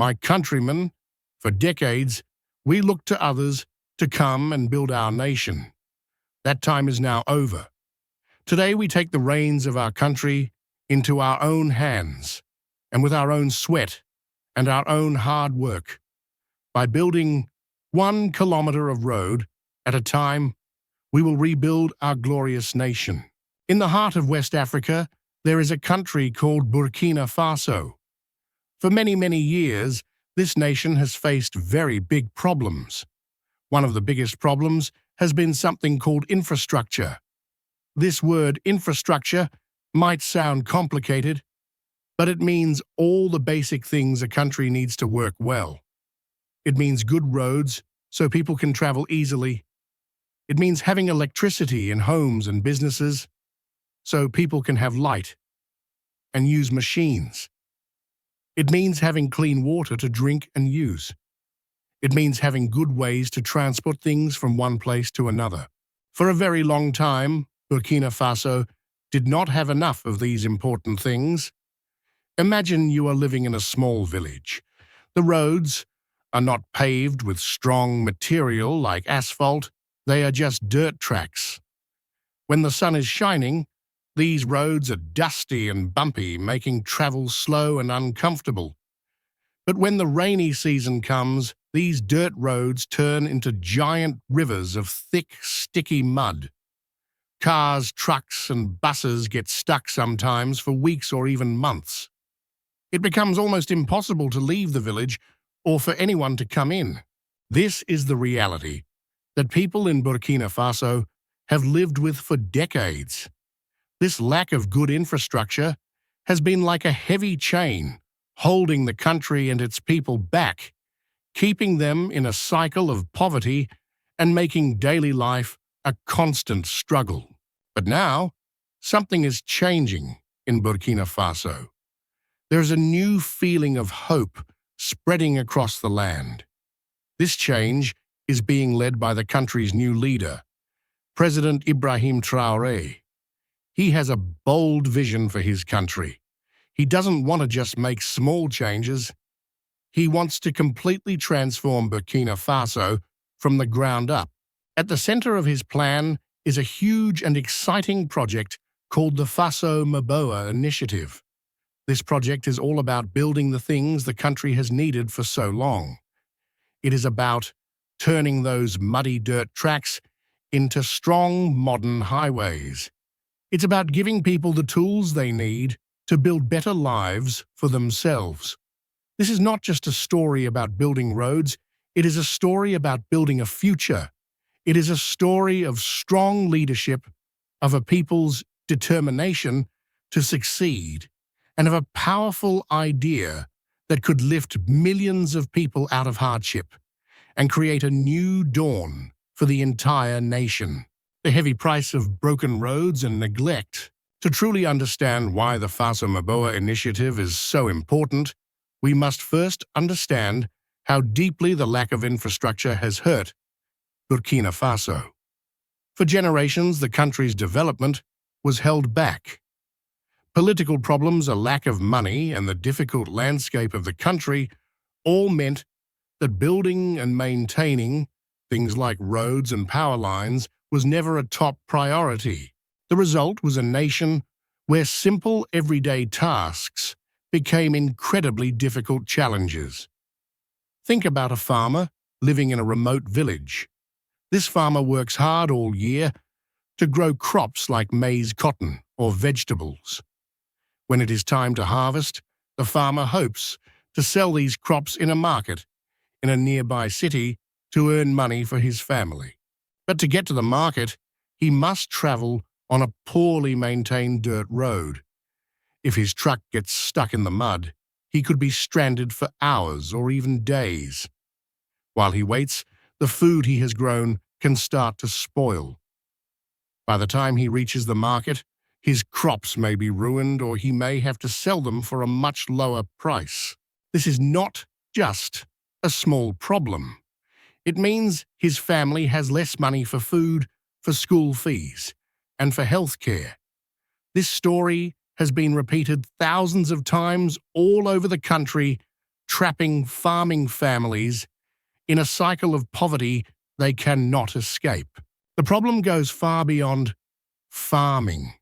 My countrymen, for decades, we looked to others to come and build our nation. That time is now over. Today we take the reins of our country into our own hands, and with our own sweat and our own hard work. By building 1 kilometer of road at a time, we will rebuild our glorious nation. In the heart of West Africa, there is a country called Burkina Faso. For many, many years, this nation has faced very big problems. One of the biggest problems has been something called infrastructure. This word infrastructure might sound complicated, but it means all the basic things a country needs to work well. It means good roads so people can travel easily. It means having electricity in homes and businesses so people can have light and use machines. It means having clean water to drink and use. It means having good ways to transport things from one place to another. For a very long time, Burkina Faso did not have enough of these important things. Imagine you are living in a small village. The roads are not paved with strong material like asphalt. They are just dirt tracks. When the sun is shining, these roads are dusty and bumpy, making travel slow and uncomfortable. But when the rainy season comes, these dirt roads turn into giant rivers of thick, sticky mud. Cars, trucks, and buses get stuck sometimes for weeks or even months. It becomes almost impossible to leave the village or for anyone to come in. This is the reality that people in Burkina Faso have lived with for decades. This lack of good infrastructure has been like a heavy chain, holding the country and its people back, keeping them in a cycle of poverty and making daily life a constant struggle. But now, something is changing in Burkina Faso. There's a new feeling of hope spreading across the land. This change is being led by the country's new leader, President Ibrahim Traoré. He has a bold vision for his country. He doesn't want to just make small changes. He wants to completely transform Burkina Faso from the ground up. At the center of his plan is a huge and exciting project called the Faso Maboa initiative. This project is all about building the things the country has needed for so long. It is about turning those muddy dirt tracks into strong, modern highways. It's about giving people the tools they need to build better lives for themselves. This is not just a story about building roads, it is a story about building a future. It is a story of strong leadership, of a people's determination to succeed, and of a powerful idea that could lift millions of people out of hardship and create a new dawn for the entire nation. The heavy price of broken roads and neglect. To truly understand why the Faso Maboa initiative is so important, we must first understand how deeply the lack of infrastructure has hurt Burkina Faso. For generations, the country's development was held back. Political problems, a lack of money, and the difficult landscape of the country all meant that building and maintaining things like roads and power lines was never a top priority. The result was a nation where simple everyday tasks became incredibly difficult challenges. Think about a farmer living in a remote village. This farmer works hard all year to grow crops like maize, cotton, or vegetables. When it is time to harvest, the farmer hopes to sell these crops in a market in a nearby city to earn money for his family. But to get to the market, he must travel on a poorly maintained dirt road. If his truck gets stuck in the mud, he could be stranded for hours or even days. While he waits, the food he has grown can start to spoil. By the time he reaches the market, his crops may be ruined or he may have to sell them for a much lower price. This is not just a small problem. It means his family has less money for food, for school fees, and for health care. This story has been repeated thousands of times all over the country, trapping farming families in a cycle of poverty they cannot escape. The problem goes far beyond farming.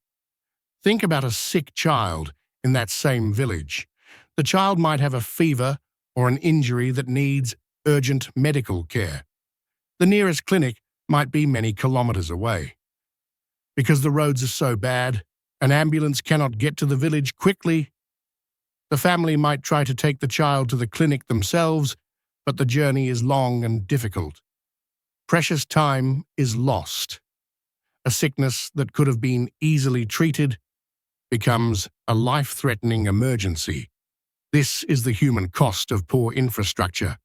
Think about a sick child in that same village. The child might have a fever or an injury that needs urgent medical care. The nearest clinic might be many kilometers away. Because the roads are so bad, an ambulance cannot get to the village quickly. The family might try to take the child to the clinic themselves, but the journey is long and difficult. Precious time is lost. A sickness that could have been easily treated becomes a life-threatening emergency. This is the human cost of poor infrastructure.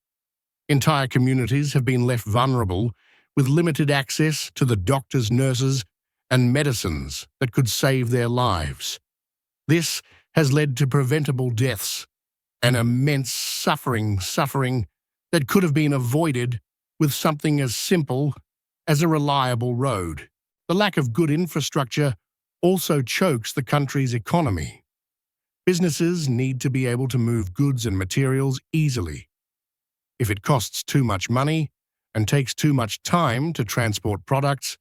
Entire communities have been left vulnerable with limited access to the doctors, nurses, and medicines that could save their lives. This has led to preventable deaths and immense suffering that could have been avoided with something as simple as a reliable road. The lack of good infrastructure also chokes the country's economy. Businesses need to be able to move goods and materials easily. If it costs too much money and takes too much time to transport products,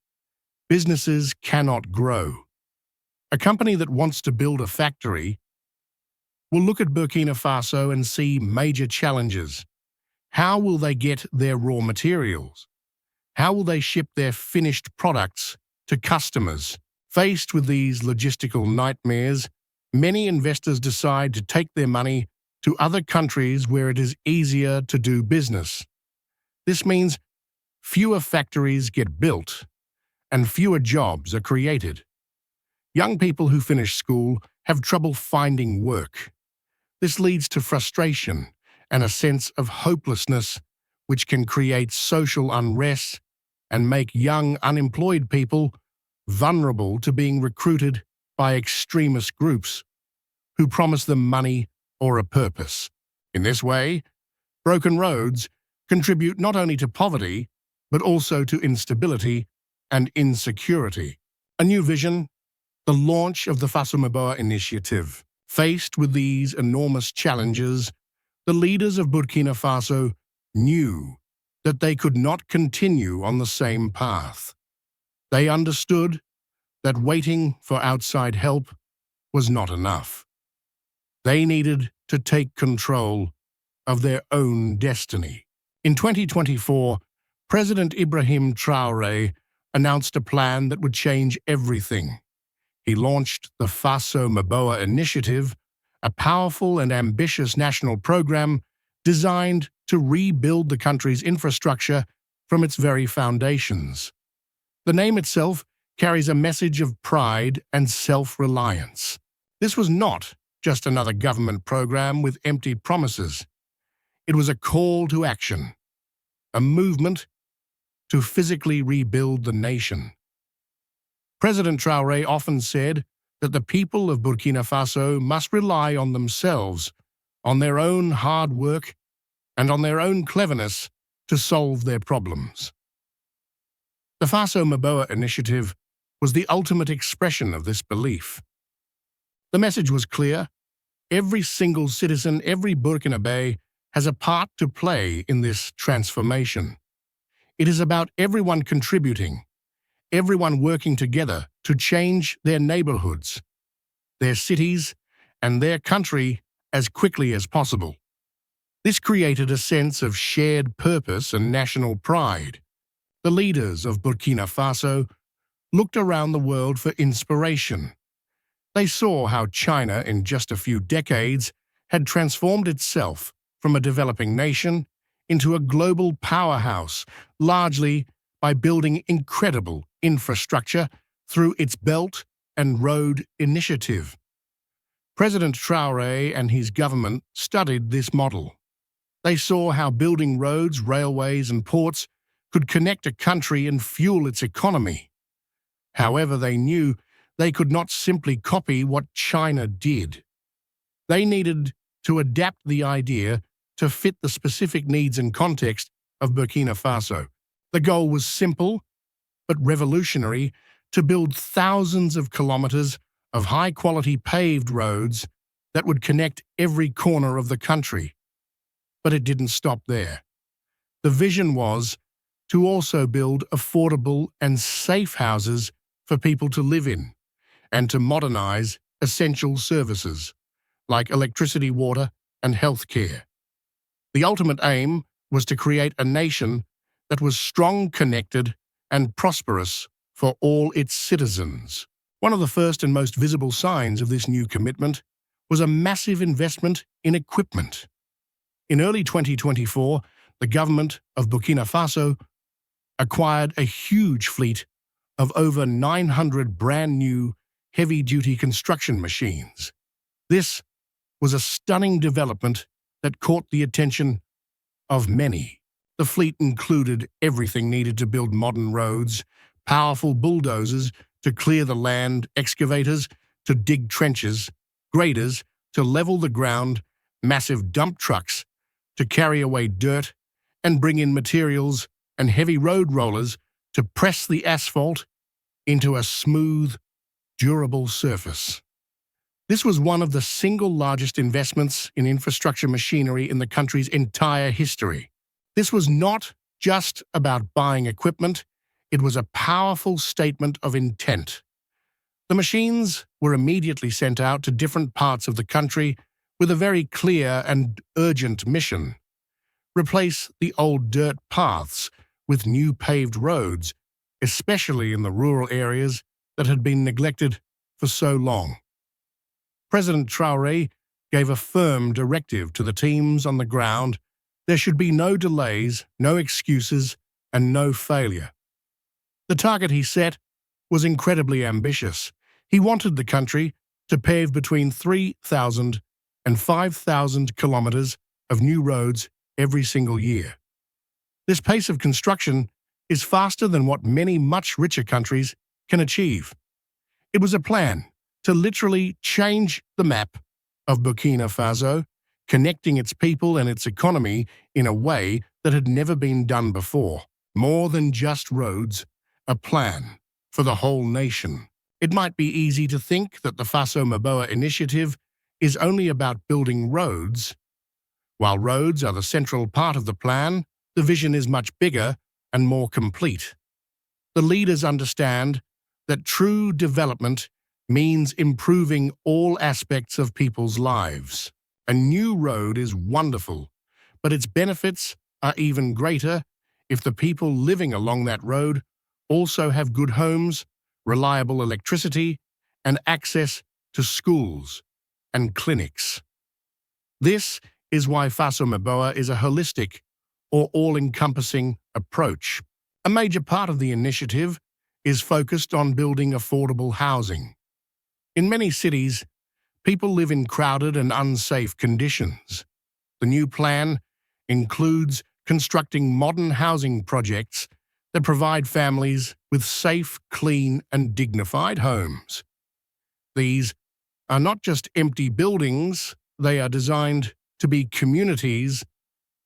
businesses cannot grow. A company that wants to build a factory will look at Burkina Faso and see major challenges. How will they get their raw materials? How will they ship their finished products to customers? Faced with these logistical nightmares, many investors decide to take their money to other countries where it is easier to do business. This means fewer factories get built and fewer jobs are created. Young people who finish school have trouble finding work. This leads to frustration and a sense of hopelessness, which can create social unrest and make young unemployed people vulnerable to being recruited by extremist groups who promise them money or a purpose. In this way, broken roads contribute not only to poverty, but also to instability and insecurity. A new vision, the launch of the Faso Maboa initiative. Faced with these enormous challenges, the leaders of Burkina Faso knew that they could not continue on the same path. They understood that waiting for outside help was not enough. They needed to take control of their own destiny. In 2024, President Ibrahim Traoré announced a plan that would change everything. He launched the Faso Maboa initiative, a powerful and ambitious national program designed to rebuild the country's infrastructure from its very foundations. The name itself carries a message of pride and self-reliance. This was not just another government program with empty promises. It was a call to action, a movement to physically rebuild the nation. President Traoré often said that the people of Burkina Faso must rely on themselves, on their own hard work, and on their own cleverness to solve their problems. The Faso Maboa initiative was the ultimate expression of this belief. The message was clear. Every single citizen, every Burkinabe, has a part to play in this transformation. It is about everyone contributing, everyone working together to change their neighborhoods, their cities, and their country as quickly as possible. This created a sense of shared purpose and national pride. The leaders of Burkina Faso looked around the world for inspiration. They saw how China, in just a few decades, had transformed itself from a developing nation into a global powerhouse, largely by building incredible infrastructure through its Belt and Road Initiative. President Traoré and his government studied this model. They saw how building roads, railways, and ports could connect a country and fuel its economy. However, they knew they could not simply copy what China did. They needed to adapt the idea to fit the specific needs and context of Burkina Faso. The goal was simple but revolutionary: to build thousands of kilometers of high-quality paved roads that would connect every corner of the country. But it didn't stop there. The vision was to also build affordable and safe houses for people to live in, and to modernize essential services like electricity, water, and healthcare. The ultimate aim was to create a nation that was strong, connected, and prosperous for all its citizens. One of the first and most visible signs of this new commitment was a massive investment in equipment. In early 2024, the government of Burkina Faso acquired a huge fleet of over 900 brand-new heavy-duty construction machines. This was a stunning development that caught the attention of many. The fleet included everything needed to build modern roads, powerful bulldozers to clear the land, excavators to dig trenches, graders to level the ground, massive dump trucks to carry away dirt and bring in materials, and heavy road rollers to press the asphalt into a smooth, durable surface. This was one of the single largest investments in infrastructure machinery in the country's entire history. This was not just about buying equipment, it was a powerful statement of intent. The machines were immediately sent out to different parts of the country with a very clear and urgent mission: replace the old dirt paths with new paved roads, especially in the rural areas that had been neglected for so long. President Traoré gave a firm directive to the teams on the ground: there should be no delays, no excuses, and no failure. The target he set was incredibly ambitious. He wanted the country to pave between 3,000 and 5,000 kilometers of new roads every single year. This pace of construction is faster than what many much richer countries can achieve. It was a plan to literally change the map of Burkina Faso, connecting its people and its economy in a way that had never been done before. More than just roads, a plan for the whole nation. It might be easy to think that the Faso Maboa initiative is only about building roads. While roads are the central part of the plan, the vision is much bigger and more complete. The leaders understand that true development means improving all aspects of people's lives. A new road is wonderful, but its benefits are even greater if the people living along that road also have good homes, reliable electricity, and access to schools and clinics. This is why Faso Maboa is a holistic or all-encompassing approach. A major part of the initiative is focused on building affordable housing. In many cities, people live in crowded and unsafe conditions. The new plan includes constructing modern housing projects that provide families with safe, clean, and dignified homes. These are not just empty buildings, they are designed to be communities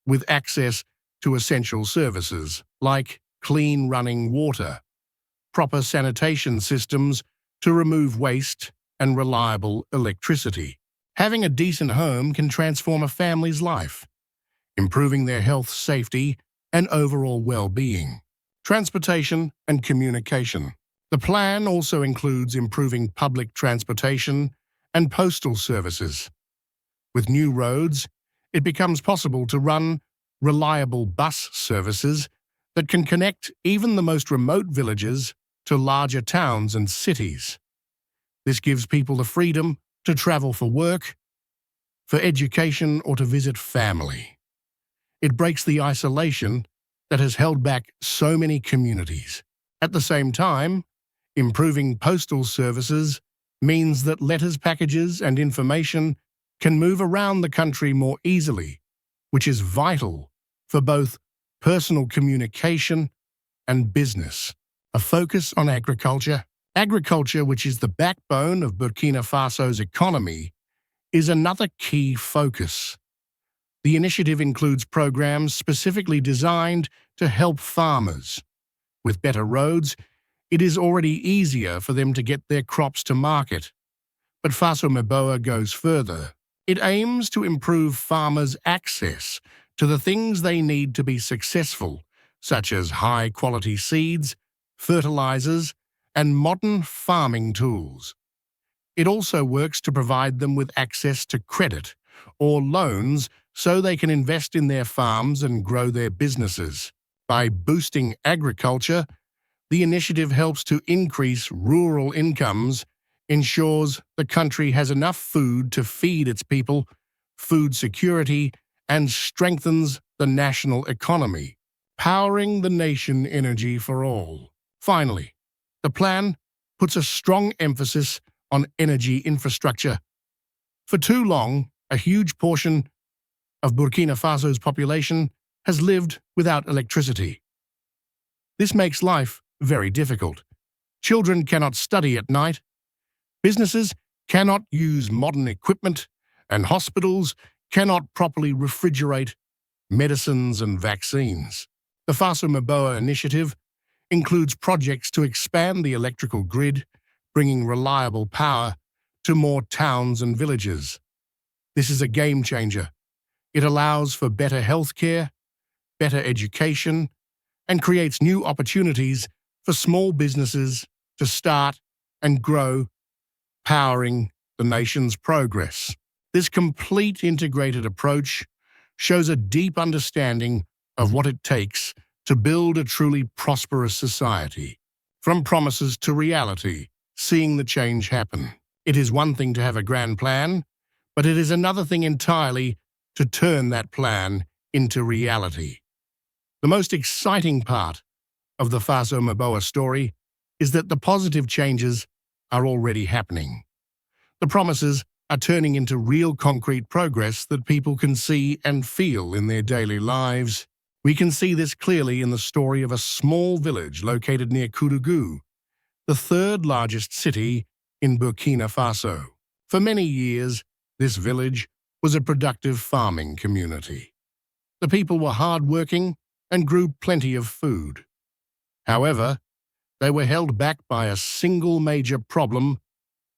with access to essential services like clean running water, proper sanitation systems to remove waste, and reliable electricity. Having a decent home can transform a family's life, improving their health, safety, and overall well-being. Transportation and communication. The plan also includes improving public transportation and postal services. With new roads, it becomes possible to run reliable bus services that can connect even the most remote villages to larger towns and cities. This gives people the freedom to travel for work, for education, or to visit family. It breaks the isolation that has held back so many communities. At the same time, improving postal services means that letters, packages, and information can move around the country more easily, which is vital for both personal communication and business. A focus on agriculture. Agriculture, which is the backbone of Burkina Faso's economy, is another key focus. The initiative includes programs specifically designed to help farmers. With better roads, it is already easier for them to get their crops to market. But Faso Maboa goes further. It aims to improve farmers' access to the things they need to be successful, such as high-quality seeds, fertilizers, and modern farming tools. It also works to provide them with access to credit or loans so they can invest in their farms and grow their businesses. By boosting agriculture, the initiative helps to increase rural incomes, ensures the country has enough food to feed its people, food security, and strengthens the national economy, powering the nation energy for all. Finally, the plan puts a strong emphasis on energy infrastructure. For too long, a huge portion of Burkina Faso's population has lived without electricity. This makes life very difficult. Children cannot study at night, businesses cannot use modern equipment, and hospitals cannot properly refrigerate medicines and vaccines. The Faso Maboa initiative includes projects to expand the electrical grid, bringing reliable power to more towns and villages. This is a game changer. It allows for better healthcare, better education, and creates new opportunities for small businesses to start and grow, powering the nation's progress. This complete integrated approach shows a deep understanding of what it takes to build a truly prosperous society. From promises to reality, seeing the change happen. It is one thing to have a grand plan, but it is another thing entirely to turn that plan into reality. The most exciting part of the Faso Maboa story is that the positive changes are already happening. The promises are turning into real concrete progress that people can see and feel in their daily lives. We can see this clearly in the story of a small village located near Koudougou, the third largest city in Burkina Faso. For many years, this village was a productive farming community. The people were hard-working and grew plenty of food. However, they were held back by a single major problem.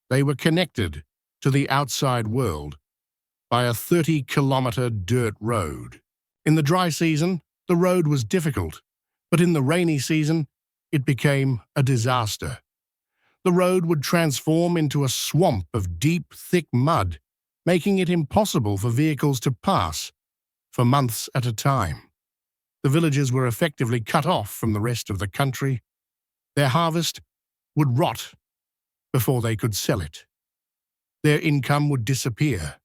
They were connected to the outside world by a 30-kilometer dirt road. In the dry season, the road was difficult, but in the rainy season, it became a disaster. The road would transform into a swamp of deep, thick mud, making it impossible for vehicles to pass for months at a time. The villagers were effectively cut off from the rest of the country. Their harvest would rot before they could sell it. Their income would disappear.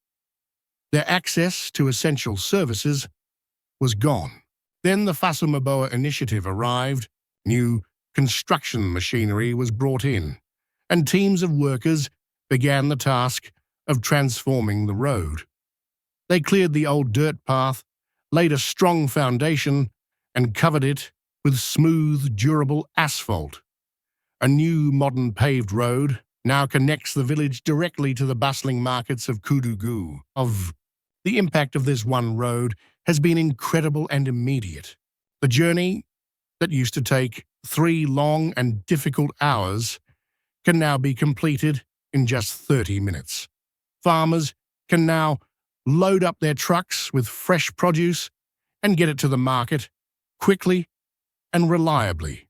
Their access to essential services was gone. Then the Faso Maboa initiative arrived, new construction machinery was brought in, and teams of workers began the task of transforming the road. They cleared the old dirt path, laid a strong foundation, and covered it with smooth, durable asphalt. A new modern paved road now connects the village directly to the bustling markets of Koudougou. The impact of this one road has been incredible and immediate. The journey that used to take 3 long and difficult hours can now be completed in just 30 minutes. Farmers can now load up their trucks with fresh produce and get it to the market quickly and reliably.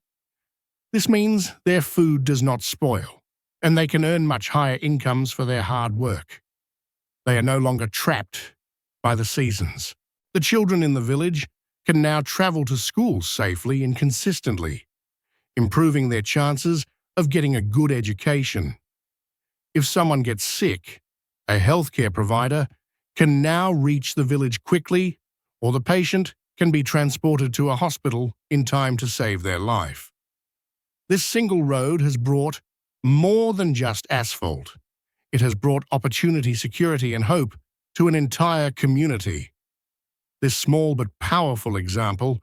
This means their food does not spoil, and they can earn much higher incomes for their hard work. They are no longer trapped by the seasons. The children in the village can now travel to school safely and consistently, improving their chances of getting a good education. If someone gets sick, a healthcare provider can now reach the village quickly, or the patient can be transported to a hospital in time to save their life. This single road has brought more than just asphalt. It has brought opportunity, security, and hope to an entire community. This small but powerful example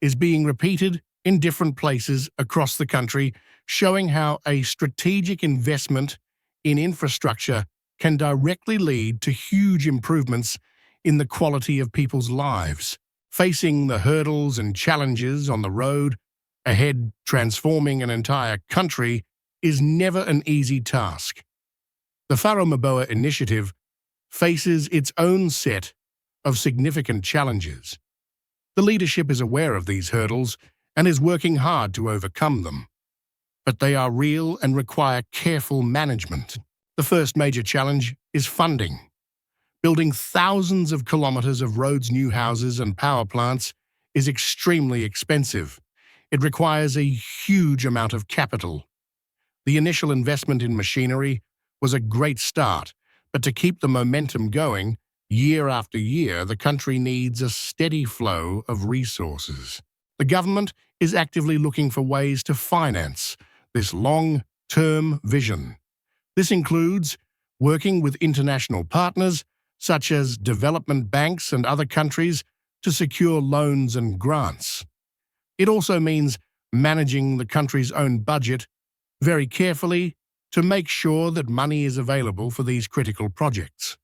is being repeated in different places across the country, showing how a strategic investment in infrastructure can directly lead to huge improvements in the quality of people's lives. Facing the hurdles and challenges on the road ahead, transforming an entire country is never an easy task. The Faso Maboa initiative faces its own set of significant challenges. The leadership is aware of these hurdles and is working hard to overcome them. But they are real and require careful management. The first major challenge is funding. Building thousands of kilometers of roads, new houses, and power plants is extremely expensive. It requires a huge amount of capital. The initial investment in machinery was a great start, but to keep the momentum going, year after year, the country needs a steady flow of resources. The government is actively looking for ways to finance this long-term vision. This includes working with international partners, such as development banks and other countries, to secure loans and grants. It also means managing the country's own budget very carefully to make sure that money is available for these critical projects.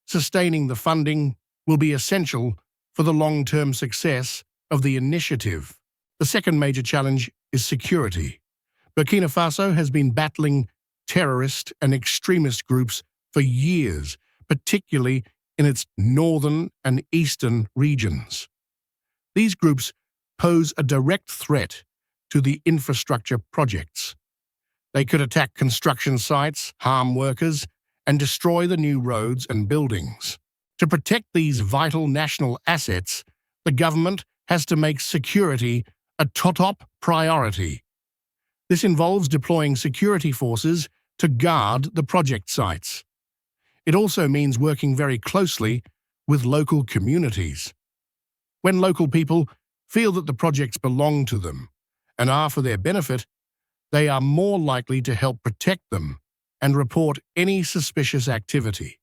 Sustaining the funding will be essential for the long-term success of the initiative. The second major challenge is security. Burkina Faso has been battling terrorist and extremist groups for years, particularly in its northern and eastern regions. These groups pose a direct threat to the infrastructure projects. They could attack construction sites, harm workers, and destroy the new roads and buildings. To protect these vital national assets, the government has to make security a top priority. This involves deploying security forces to guard the project sites. It also means working very closely with local communities. When local people feel that the projects belong to them and are for their benefit, they are more likely to help protect them and report any suspicious activity.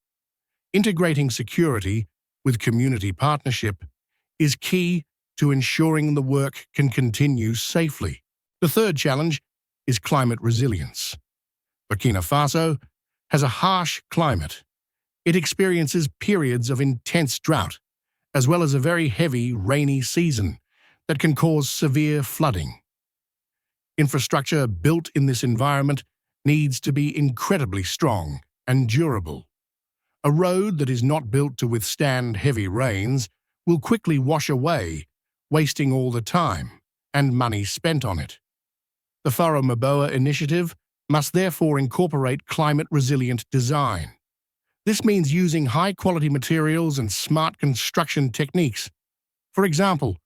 Integrating security with community partnership is key to ensuring the work can continue safely. The third challenge is climate resilience. Burkina Faso has a harsh climate. It experiences periods of intense drought, as well as a very heavy rainy season that can cause severe flooding. Infrastructure built in this environment needs to be incredibly strong and durable. A road that is not built to withstand heavy rains will quickly wash away, wasting all the time and money spent on it. The Faso Maboa initiative must therefore incorporate climate-resilient design. This means using high-quality materials and smart construction techniques. For example,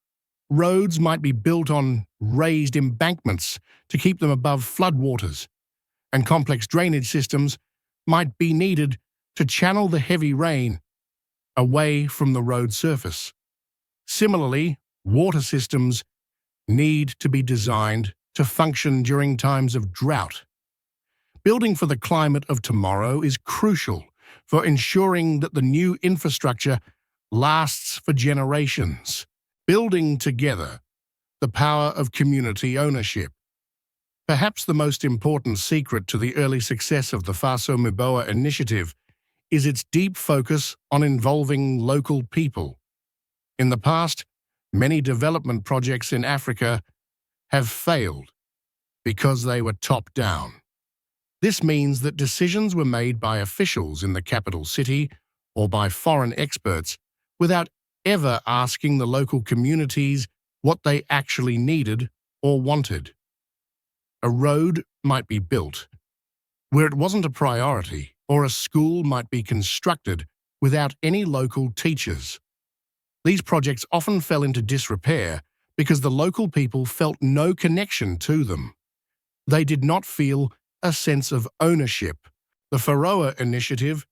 roads might be built on raised embankments to keep them above floodwaters, and complex drainage systems might be needed to channel the heavy rain away from the road surface. Similarly, water systems need to be designed to function during times of drought. Building for the climate of tomorrow is crucial for ensuring that the new infrastructure lasts for generations. Building together the power of community ownership. Perhaps the most important secret to the early success of the Faso Maboa initiative is its deep focus on involving local people. In the past, many development projects in Africa have failed because they were top-down. This means that decisions were made by officials in the capital city or by foreign experts without ever asking the local communities what they actually needed or wanted. A road might be built where it wasn't a priority, or a school might be constructed without any local teachers. These projects often fell into disrepair because the local people felt no connection to them. They did not feel a sense of ownership. The Faso initiative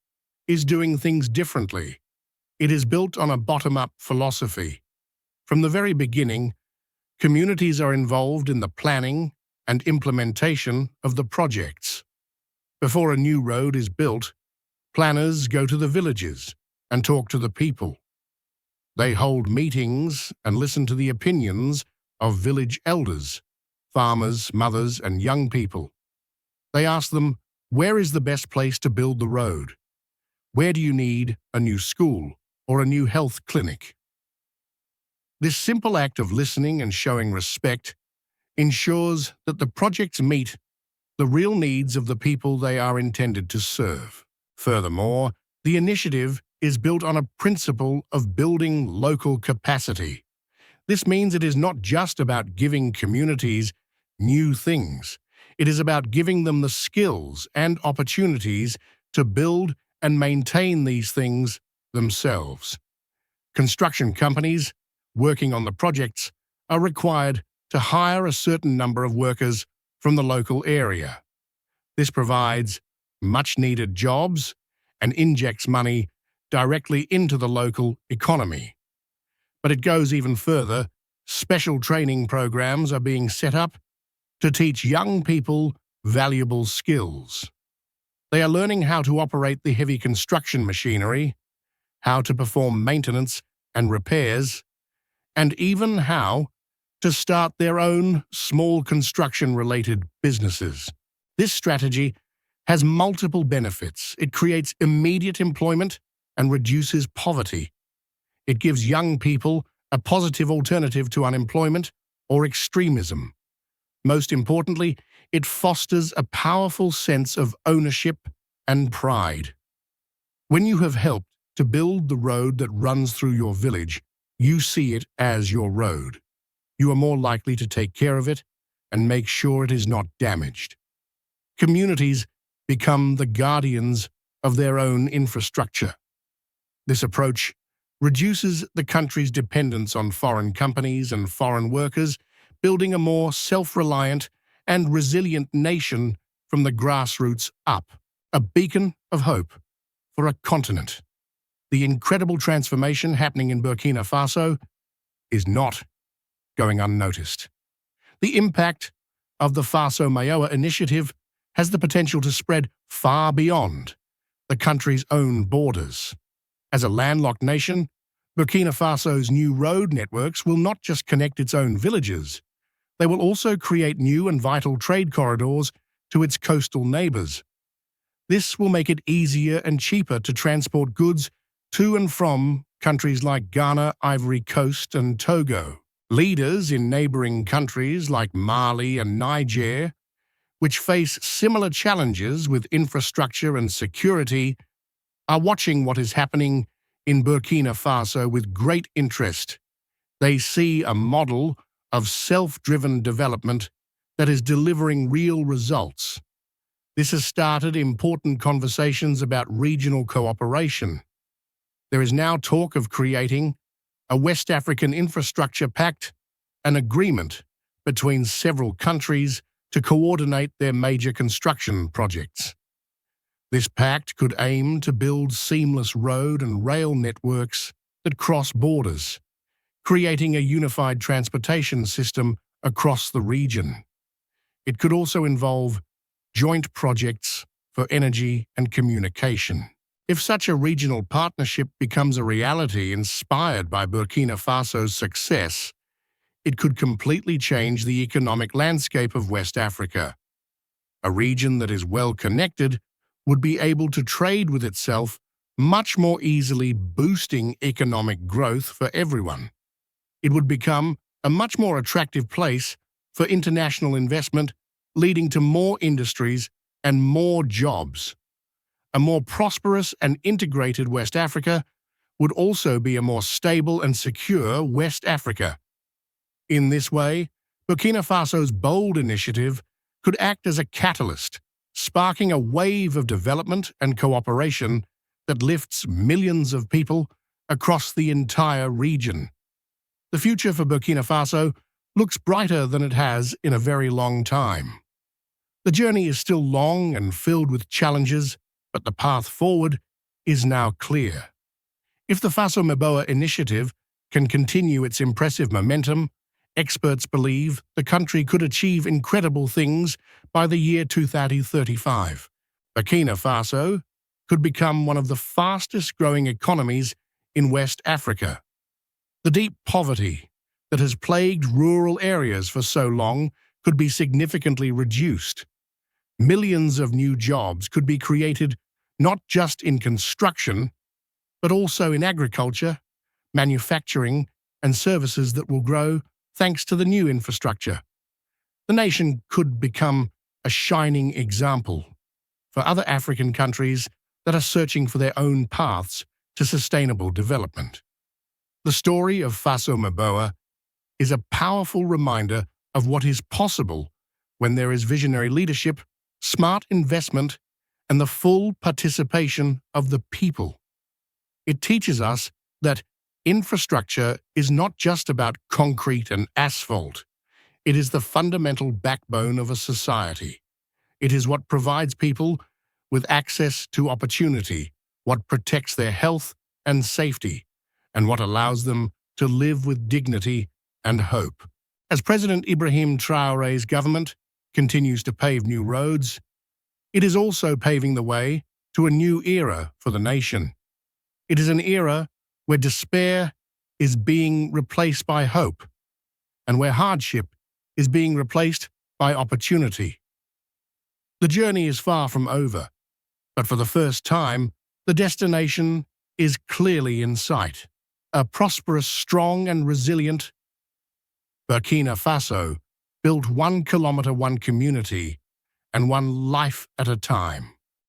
is doing things differently. It is built on a bottom-up philosophy. From the very beginning, communities are involved in the planning and implementation of the projects. Before a new road is built, planners go to the villages and talk to the people. They hold meetings and listen to the opinions of village elders, farmers, mothers, and young people. They ask them, where is the best place to build the road? Where do you need a new school or a new health clinic? This simple act of listening and showing respect ensures that the projects meet the real needs of the people they are intended to serve. Furthermore, the initiative is built on a principle of building local capacity. This means it is not just about giving communities new things. It is about giving them the skills and opportunities to build and maintain these things themselves. Construction companies working on the projects are required to hire a certain number of workers from the local area. This provides much-needed jobs and injects money directly into the local economy. But it goes even further. Special training programs are being set up to teach young people valuable skills. They are learning how to operate the heavy construction machinery, how to perform maintenance and repairs, and even how to start their own small construction-related businesses. This strategy has multiple benefits. It creates immediate employment and reduces poverty. It gives young people a positive alternative to unemployment or extremism. Most importantly, it fosters a powerful sense of ownership and pride. When you have helped to build the road that runs through your village, you see it as your road. You are more likely to take care of it and make sure it is not damaged. Communities become the guardians of their own infrastructure. This approach reduces the country's dependence on foreign companies and foreign workers, building a more self-reliant and resilient nation from the grassroots up, a beacon of hope for a continent. The incredible transformation happening in Burkina Faso is not going unnoticed. The impact of the Faso Maboa initiative has the potential to spread far beyond the country's own borders. As a landlocked nation, Burkina Faso's new road networks will not just connect its own villages, they will also create new and vital trade corridors to its coastal neighbors. This will make it easier and cheaper to transport goods to and from countries like Ghana, Ivory Coast, and Togo. Leaders in neighboring countries like Mali and Niger, which face similar challenges with infrastructure and security, are watching what is happening in Burkina Faso with great interest. They see a model of self-driven development that is delivering real results. This has started important conversations about regional cooperation. There is now talk of creating a West African Infrastructure Pact, an agreement between several countries to coordinate their major construction projects. This pact could aim to build seamless road and rail networks that cross borders, creating a unified transportation system across the region. It could also involve joint projects for energy and communication. If such a regional partnership becomes a reality inspired by Burkina Faso's success, it could completely change the economic landscape of West Africa. A region that is well connected would be able to trade with itself much more easily, boosting economic growth for everyone. It would become a much more attractive place for international investment, leading to more industries and more jobs. A more prosperous and integrated West Africa would also be a more stable and secure West Africa. In this way, Burkina Faso's bold initiative could act as a catalyst, sparking a wave of development and cooperation that lifts millions of people across the entire region. The future for Burkina Faso looks brighter than it has in a very long time. The journey is still long and filled with challenges, but the path forward is now clear. If the Faso Maboa initiative can continue its impressive momentum, experts believe the country could achieve incredible things by the year 2035. Burkina Faso could become one of the fastest-growing economies in West Africa. The deep poverty that has plagued rural areas for so long could be significantly reduced. Millions of new jobs could be created not just in construction, but also in agriculture, manufacturing, and services that will grow thanks to the new infrastructure. The nation could become a shining example for other African countries that are searching for their own paths to sustainable development. The story of Faso Maboa is a powerful reminder of what is possible when there is visionary leadership, smart investment, and the full participation of the people. It teaches us that infrastructure is not just about concrete and asphalt. It is the fundamental backbone of a society. It is what provides people with access to opportunity, what protects their health and safety, and what allows them to live with dignity and hope. As President Ibrahim Traoré's government continues to pave new roads, it is also paving the way to a new era for the nation. It is an era where despair is being replaced by hope, and where hardship is being replaced by opportunity. The journey is far from over, but for the first time, the destination is clearly in sight. A prosperous, strong, and resilient Burkina Faso, built 1 kilometer, one community, and one life at a time.